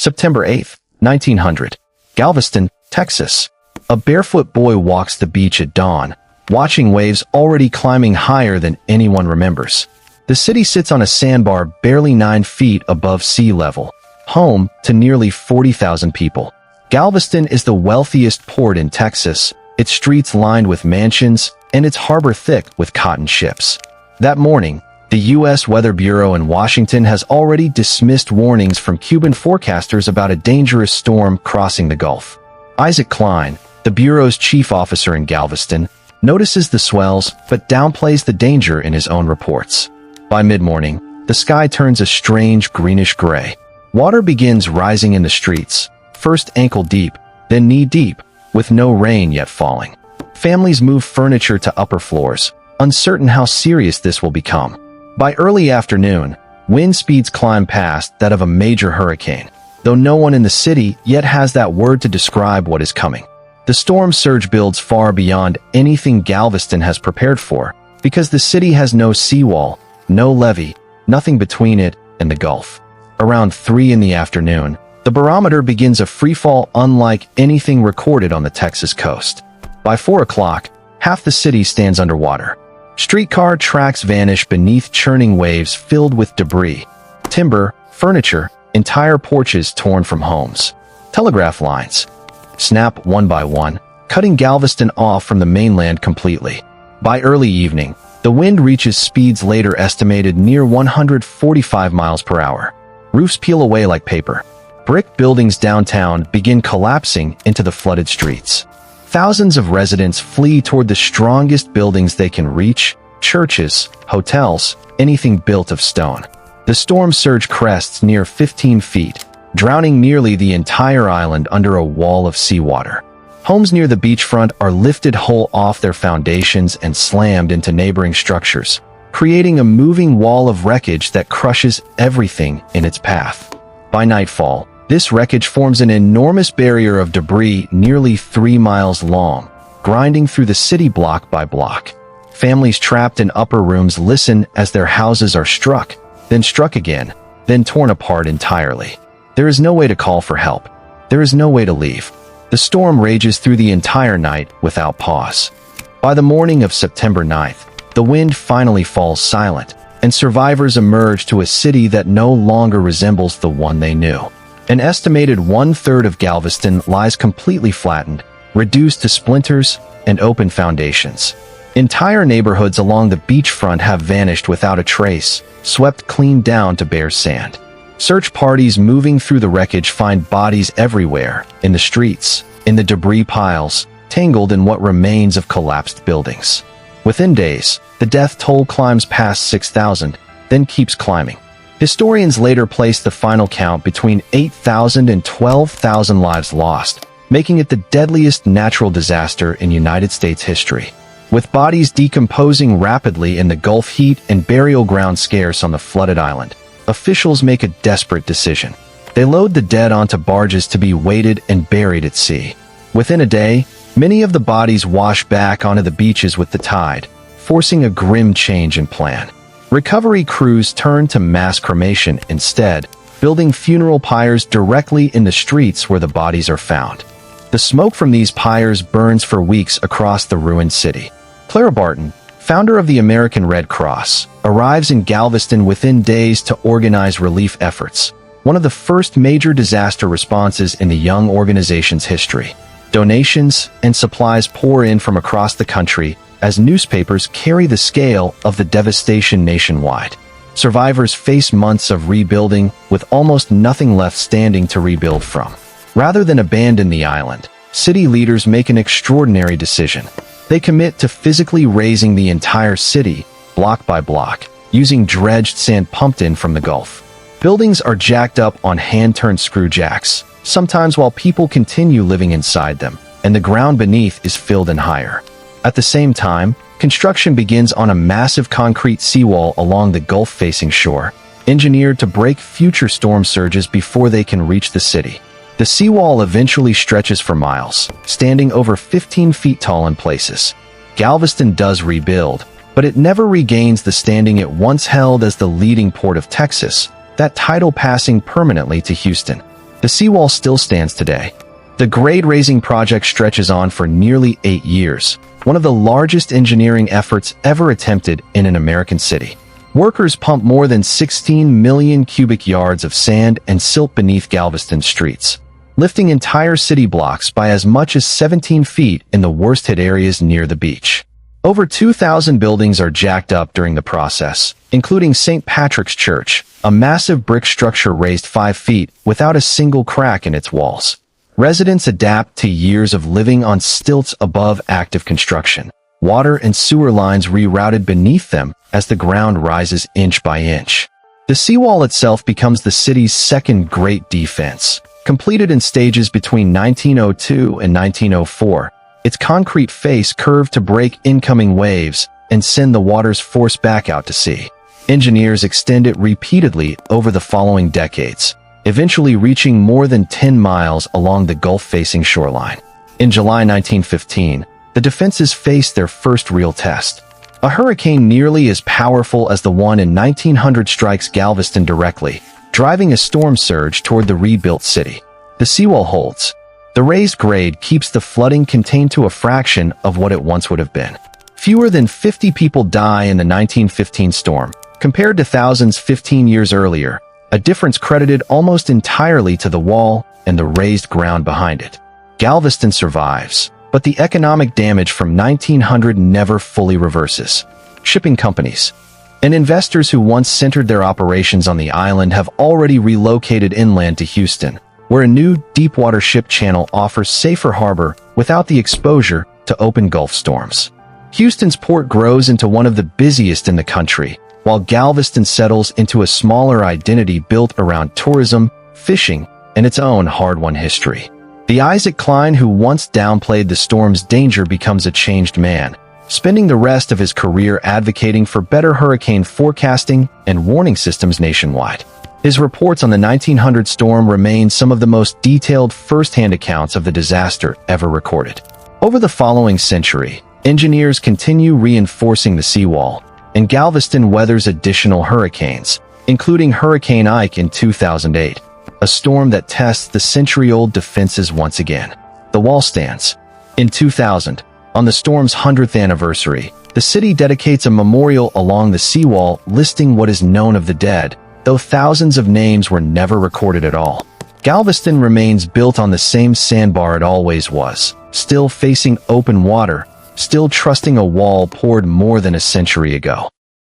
September 8, 1900. Galveston, Texas. A barefoot boy walks the beach at dawn, watching waves already climbing higher than anyone remembers. The city sits on a sandbar barely 9 feet above sea level, home to nearly 40,000 people. Galveston is the wealthiest port in Texas, its streets lined with mansions, and its harbor thick with cotton ships. That morning, the U.S. Weather Bureau in Washington has already dismissed warnings from Cuban forecasters about a dangerous storm crossing the Gulf. Isaac Klein, the Bureau's chief officer in Galveston, notices the swells but downplays the danger in his own reports. By mid-morning, the sky turns a strange greenish gray. Water begins rising in the streets, first ankle-deep, then knee-deep, with no rain yet falling. Families move furniture to upper floors, uncertain how serious this will become. By early afternoon, wind speeds climb past that of a major hurricane, though no one in the city yet has that word to describe what is coming. The storm surge builds far beyond anything Galveston has prepared for, because the city has no seawall, no levee, nothing between it and the Gulf. Around 3 in the afternoon, the barometer begins a freefall unlike anything recorded on the Texas coast. By 4 o'clock, half the city stands underwater. Streetcar tracks vanish beneath churning waves filled with debris, timber, furniture, entire porches torn from homes. Telegraph lines snap one by one, cutting Galveston off from the mainland completely. By early evening, the wind reaches speeds later estimated near 145 miles per hour. Roofs peel away like paper. Brick buildings downtown begin collapsing into the flooded streets. Thousands of residents flee toward the strongest buildings they can reach: churches, hotels, anything built of stone. The storm surge crests near 15 feet, drowning nearly the entire island under a wall of seawater. Homes near the beachfront are lifted whole off their foundations and slammed into neighboring structures, creating a moving wall of wreckage that crushes everything in its path. By nightfall, this wreckage forms an enormous barrier of debris nearly 3 miles long, grinding through the city block by block. Families trapped in upper rooms listen as their houses are struck, then struck again, then torn apart entirely. There is no way to call for help. There is no way to leave. The storm rages through the entire night without pause. By the morning of September 9th, the wind finally falls silent, and survivors emerge to a city that no longer resembles the one they knew. An estimated 1/3 of Galveston lies completely flattened, reduced to splinters and open foundations. Entire neighborhoods along the beachfront have vanished without a trace, swept clean down to bare sand. Search parties moving through the wreckage find bodies everywhere, in the streets, in the debris piles, tangled in what remains of collapsed buildings. Within days, the death toll climbs past 6,000, then keeps climbing. Historians later placed the final count between 8,000 and 12,000 lives lost, making it the deadliest natural disaster in United States history. With bodies decomposing rapidly in the Gulf heat and burial ground scarce on the flooded island, officials make a desperate decision. They load the dead onto barges to be weighted and buried at sea. Within a day, many of the bodies wash back onto the beaches with the tide, forcing a grim change in plan. Recovery crews turn to mass cremation instead, building funeral pyres directly in the streets where the bodies are found. The smoke from these pyres burns for weeks across the ruined city. Clara Barton, founder of the American Red Cross, arrives in Galveston within days to organize relief efforts, one of the first major disaster responses in the young organization's history. Donations and supplies pour in from across the country as newspapers carry the scale of the devastation nationwide. Survivors face months of rebuilding with almost nothing left standing to rebuild from. Rather than abandon the island, city leaders make an extraordinary decision. They commit to physically raising the entire city, block by block, using dredged sand pumped in from the Gulf. Buildings are jacked up on hand-turned screw jacks, sometimes while people continue living inside them, and the ground beneath is filled in higher. At the same time, construction begins on a massive concrete seawall along the Gulf-facing shore, engineered to break future storm surges before they can reach the city. The seawall eventually stretches for miles, standing over 15 feet tall in places. Galveston does rebuild, but it never regains the standing it once held as the leading port of Texas, that title passing permanently to Houston. The seawall still stands today. The grade-raising project stretches on for nearly 8 years, one of the largest engineering efforts ever attempted in an American city. Workers pump more than 16 million cubic yards of sand and silt beneath Galveston streets, lifting entire city blocks by as much as 17 feet in the worst-hit areas near the beach. Over 2,000 buildings are jacked up during the process, including St. Patrick's Church, a massive brick structure raised 5 feet without a single crack in its walls. Residents adapt to years of living on stilts above active construction. Water and sewer lines rerouted beneath them as the ground rises inch by inch. The seawall itself becomes the city's second great defense. Completed in stages between 1902 and 1904, its concrete face curved to break incoming waves and send the water's force back out to sea. Engineers extend it repeatedly over the following decades, eventually reaching more than 10 miles along the Gulf-facing shoreline. In July 1915, the defenses faced their first real test. A hurricane nearly as powerful as the one in 1900 strikes Galveston directly, driving a storm surge toward the rebuilt city. The seawall holds. The raised grade keeps the flooding contained to a fraction of what it once would have been. Fewer than 50 people die in the 1915 storm, compared to thousands 15 years earlier, a difference credited almost entirely to the wall and the raised ground behind it. Galveston survives, but the economic damage from 1900 never fully reverses. Shipping companies and investors who once centered their operations on the island have already relocated inland to Houston, where a new deepwater ship channel offers safer harbor without the exposure to open Gulf storms. Houston's port grows into one of the busiest in the country, while Galveston settles into a smaller identity built around tourism, fishing, and its own hard-won history. The Isaac Klein who once downplayed the storm's danger becomes a changed man, spending the rest of his career advocating for better hurricane forecasting and warning systems nationwide. His reports on the 1900 storm remain some of the most detailed first-hand accounts of the disaster ever recorded. Over the following century, engineers continue reinforcing the seawall, and Galveston weathers additional hurricanes, including Hurricane Ike in 2008, a storm that tests the century-old defenses once again. The wall stands. In 2000, on the storm's 100th anniversary, the city dedicates a memorial along the seawall listing what is known of the dead, though thousands of names were never recorded at all. Galveston remains built on the same sandbar it always was, still facing open water, still trusting a wall poured more than a century ago.